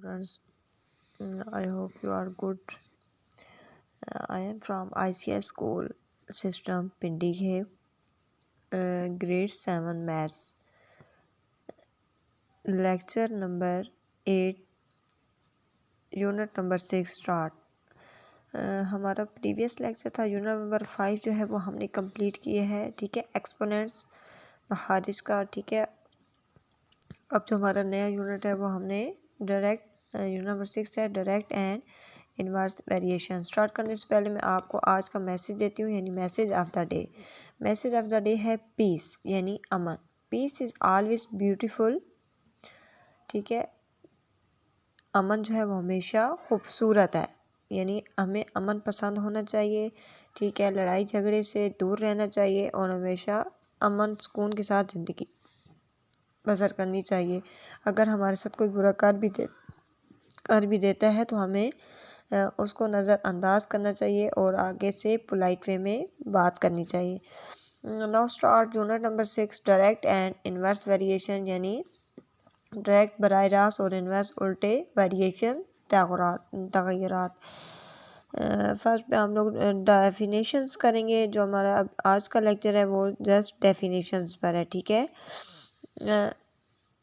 students. I hope you are good. I am from ISES school system Pindighe, grade 7 maths. Lecture number 8, unit number 6 start. हमारा previous lecture था unit number 5 जो है वो हमने complete किए हैं, ठीक है, एक्सपोनेंट्स हारिज का, ठीक है। अब जो हमारा नया यूनिट है वो हमने डायरेक्ट यूनिट नंबर 6 है, direct and inverse variation. Start करने से पहले मैं आपको आज का मैसेज देती हूँ, यानी message of the day. Message of the day है पीस, यानी अमन। पीस इज़ ऑलवेज ब्यूटीफुल, ठीक है। अमन जो है वो हमेशा खूबसूरत है, यानी हमें अमन पसंद होना चाहिए, ठीक है। लड़ाई झगड़े से दूर रहना चाहिए और हमेशा अमन सुकून के साथ ज़िंदगी बसर करनी चाहिए। अगर हमारे साथ कोई बुरा कर भी देता है तो हमें उसको नज़रअंदाज करना चाहिए और आगे से पोलाइट वे में बात करनी चाहिए। Now start unit number 6, direct and inverse variation, यानी डायरेक्ट बराह रास्त और इनवर्स उल्टे वेरिएशन तगय्युरात। फर्स्ट पे हम लोग डेफिनेशंस करेंगे। जो हमारा अब आज का लेक्चर है वो जस्ट डेफिनेशंस पर है, ठीक है।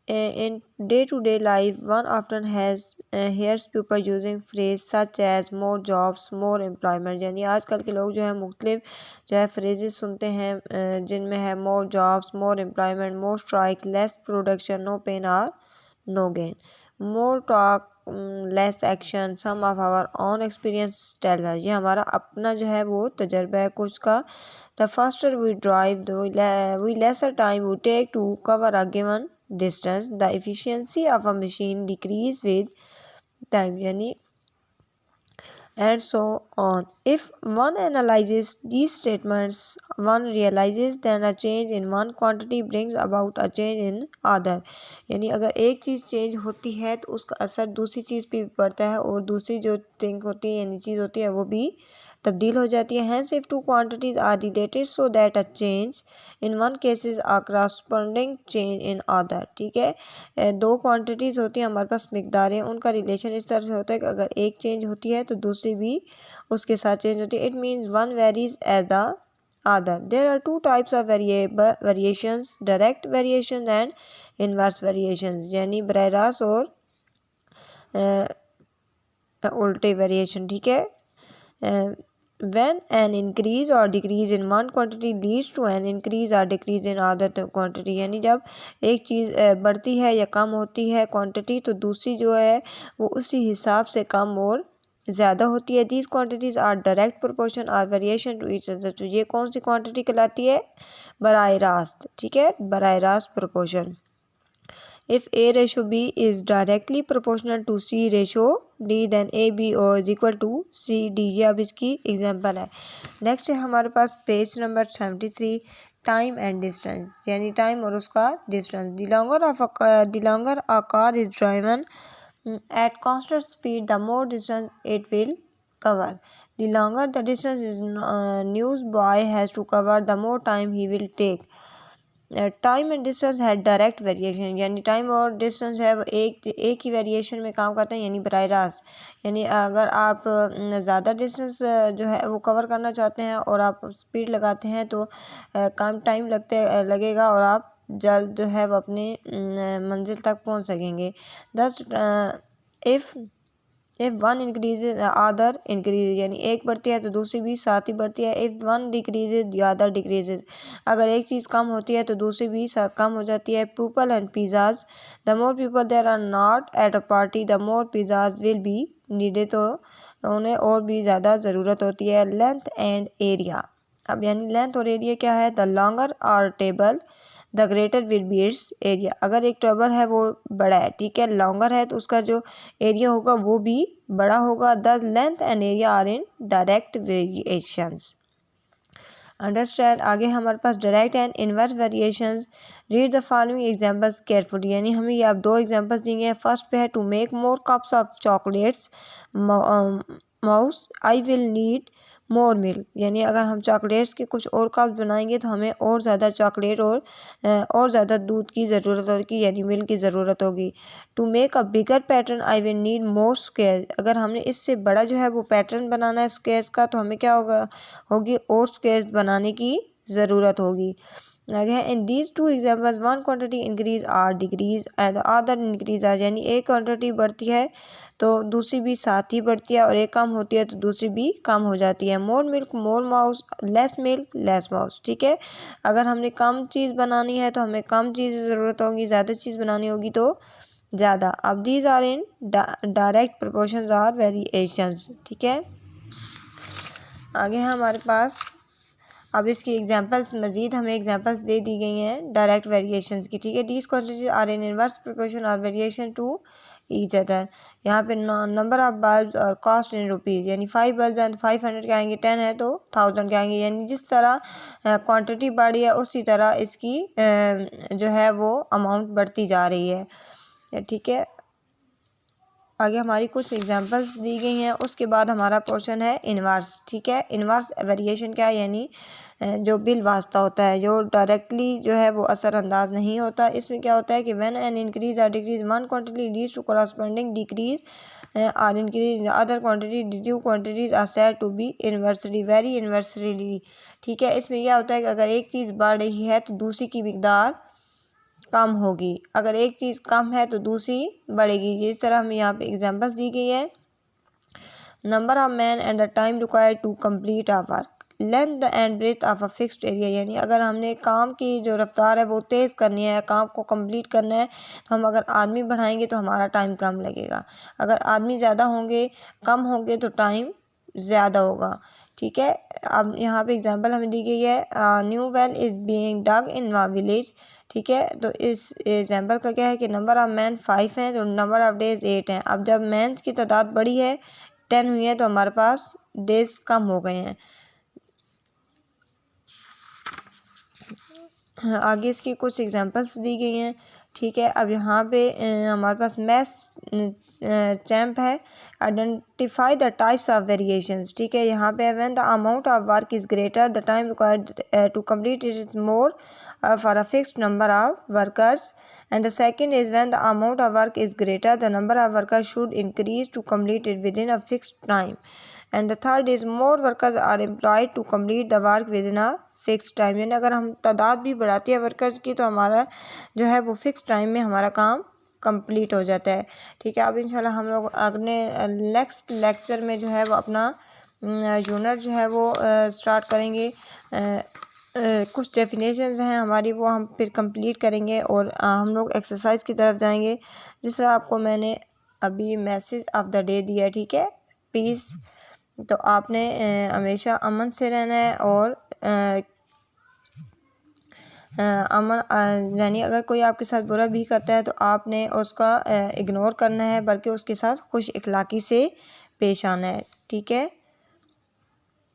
In day-to-day life, one often hears people using phrase such as more jobs, more employment, यानी आजकल के लोग जो है मुख्तलिफ जो है फ्रेजेस सुनते हैं जिनमें है more jobs, more employment, more strike, less production, no pain or no gain, more talk, less action, some of our own experience tell us। ये हमारा अपना जो है वो तजर्बा है कुछ का। The faster we drive, the lesser time we take to cover a given distance, the efficiency of a machine decrease with time, यानी and so on. If one analyzes these statements, one realizes that a change in one quantity brings about a change in other, यानी अगर एक चीज़ change होती है तो उसका असर दूसरी चीज़ पे भी पड़ता है और दूसरी जो थिंग होती है यानी चीज़ होती है वो भी तब्दील हो जाती है। Hence, if two quantities are related so that a change in one case is a corresponding change in other, ठीक है। दो क्वांटिटीज़ होती हैं हमारे पास, मिकदारें, उनका रिलेशन इस तरह से होता है कि अगर एक चेंज होती है तो दूसरी भी उसके साथ चेंज होती है। It means one varies as the other. There are two types of variations, direct variation and inverse variations, यानी बराह रास्त और उल्टे वेरिएशन, ठीक है। When an increase or decrease in one quantity leads to an increase or decrease in other quantity, यानी जब एक चीज़ बढ़ती है या कम होती है क्वांटिटी तो दूसरी जो है वो उसी हिसाब से कम और ज़्यादा होती है। These quantities are direct proportion or variation to each other। तो ये कौन सी क्वांटिटी कहलाती है? बराह रास्त, ठीक है, बराह रास्त proportion. If A ratio B is directly proportional to C ratio D, then A B is equal to C D। ये अब इसकी एग्जांपल है। नेक्स्ट है हमारे पास page number 73, time and distance, यानी टाइम और उसका distance. The longer a car is driven at constant speed, the more distance it will cover. The longer the distance is newsboy has to cover, the more time he will take. Time and distance है direct variation, यानी time और distance है वो एक ही variation में काम करते हैं, यानी बराह रास्त। यानी अगर आप ज़्यादा डिस्टेंस जो है वो कवर करना चाहते हैं और आप स्पीड लगाते हैं तो कम टाइम लगेगा और आप जल्द जो है वो अपने मंजिल तक पहुंच सकेंगे। दस if one increases other increase, यानी एक बढ़ती है तो दूसरी भी साथ ही बढ़ती है। If one decreases the other decreases, अगर एक चीज़ कम होती है तो दूसरी भी साथ कम हो जाती है। People and pizzas, the more people there are not at a party the more pizzas will be needed, तो उन्हें और भी ज़्यादा ज़रूरत होती है। लेंथ एंड एरिया, अब यानी लेंथ और एरिया क्या है? The longer are table the greater will be its area. अगर एक टेबल है वो बड़ा है, ठीक है, लॉन्गर है तो उसका जो एरिया होगा वो भी बड़ा होगा। The length and area are in direct variations. Understand. आगे हमारे पास direct and inverse variations. Read the following examples carefully, यानी हमें ये अब दो एग्जांपल्स दिए हैं। फर्स्ट पे है to make more cups of chocolates mousse I will need more milk, यानी अगर हम चॉकलेट्स के कुछ और कप बनाएंगे तो हमें और ज़्यादा चॉकलेट और ज़्यादा दूध की ज़रूरत होगी, यानी मिल्क की ज़रूरत होगी। To make a bigger pattern I will need more square, अगर हमने इससे बड़ा जो है वो पैटर्न बनाना है स्क्वायर्स का तो हमें क्या होगी और स्क्वायर्स बनाने की ज़रूरत होगी। आगे है in these two examples one quantity increase or decrease and other increase or, यानी एक क्वांटिटी बढ़ती है तो दूसरी भी साथ ही बढ़ती है और एक कम होती है तो दूसरी भी कम हो जाती है। More milk more mouse, less milk less mouse, ठीक है। अगर हमने कम चीज़ बनानी है तो हमें कम चीज़ की ज़रूरत होगी, ज़्यादा चीज़ बनानी होगी तो ज़्यादा। अब these are in direct proportions or variations, ठीक है। आगे है हमारे पास, अब इसकी एग्जांपल्स मज़ीद हमें एग्जांपल्स दे दी गई हैं डायरेक्ट वेरिएशंस की, ठीक है। These quantities are in inverse proportion और वेरिएशन टू ईच अदर, यहाँ पे नंबर ऑफ बल्ब और कॉस्ट इन रुपीज़, यानी 5 बल्ब हैं तो 500 के आएंगे, 10 है तो 1000 के आएंगे, यानी जिस तरह क्वांटिटी बढ़ी है उसी तरह इसकी जो है वो अमाउंट बढ़ती जा रही है, ठीक है। आगे हमारी कुछ एग्जांपल्स दी गई हैं, उसके बाद हमारा पोर्शन है इनवर्स, ठीक है। इनवर्स वेरिएशन क्या है, यानी जो बिल वास्ता होता है, जो डायरेक्टली जो है वो असरअंदाज नहीं होता। इसमें क्या होता है कि व्हेन एन इंक्रीज और decrease one quantity leads to corresponding decrease और increase other quantity, due quantities are said to be inversely vary inversely, ठीक है। इसमें यह होता है कि अगर एक चीज़ बढ़ रही है तो दूसरी की मिकदार कम होगी, अगर एक चीज़ कम है तो दूसरी बढ़ेगी। इस तरह हमें यहाँ पे एग्जांपल्स दी गई है। Number of man and the time required to complete a work, length and breadth of a fixed area, यानी अगर हमने काम की जो रफ्तार है वो तेज़ करनी है, काम को कंप्लीट करना है तो हम अगर आदमी बढ़ाएंगे तो हमारा टाइम कम लगेगा, अगर आदमी ज़्यादा होंगे कम होंगे तो टाइम ज़्यादा होगा, ठीक है। अब यहाँ पे एग्जांपल हमें दी गई है, न्यू वेल इज़ बीइंग डग इन वा विलेज, ठीक है। तो इस एग्जांपल का क्या है कि नंबर ऑफ मैन 5 हैं तो नंबर ऑफ डेज 8 हैं। अब जब मैंस की तादाद बढ़ी है 10 हुई है तो हमारे पास डेज कम हो गए हैं। आगे इसकी कुछ एग्जांपल्स दी गई हैं, ठीक है। अब यहाँ पे हमारे पास मैथ्स चैम्प है, identify the types of variations, ठीक है। यहाँ पे when the amount of work is greater the time required to complete it is more for a fixed number of workers, and the second is when the amount of work is greater the number of workers should increase to complete it within a fixed time, and the third is more workers are employed to complete the work within a fix time, यानी अगर हम तादाद भी बढ़ाती है workers की तो हमारा जो है वो फिक्स टाइम में हमारा काम कंप्लीट हो जाता है, ठीक है। अब इंशाल्लाह हम लोग अगले नेक्स्ट लेक्चर में जो है वो अपना यूनिट जो है वो स्टार्ट करेंगे। कुछ डेफिनेशंस हैं हमारी वो हम फिर कंप्लीट करेंगे और हम लोग एक्सरसाइज की तरफ जाएंगे, जिस तरह आपको मैंने अभी मैसेज ऑफ द डे दिया है, ठीक है। पीस, तो आपने हमेशा अमन से रहना है और अमन, यानी अगर कोई आपके साथ बुरा भी करता है तो आपने उसका इग्नोर करना है, बल्कि उसके साथ खुश इखलाकी से पेश आना है, ठीक है।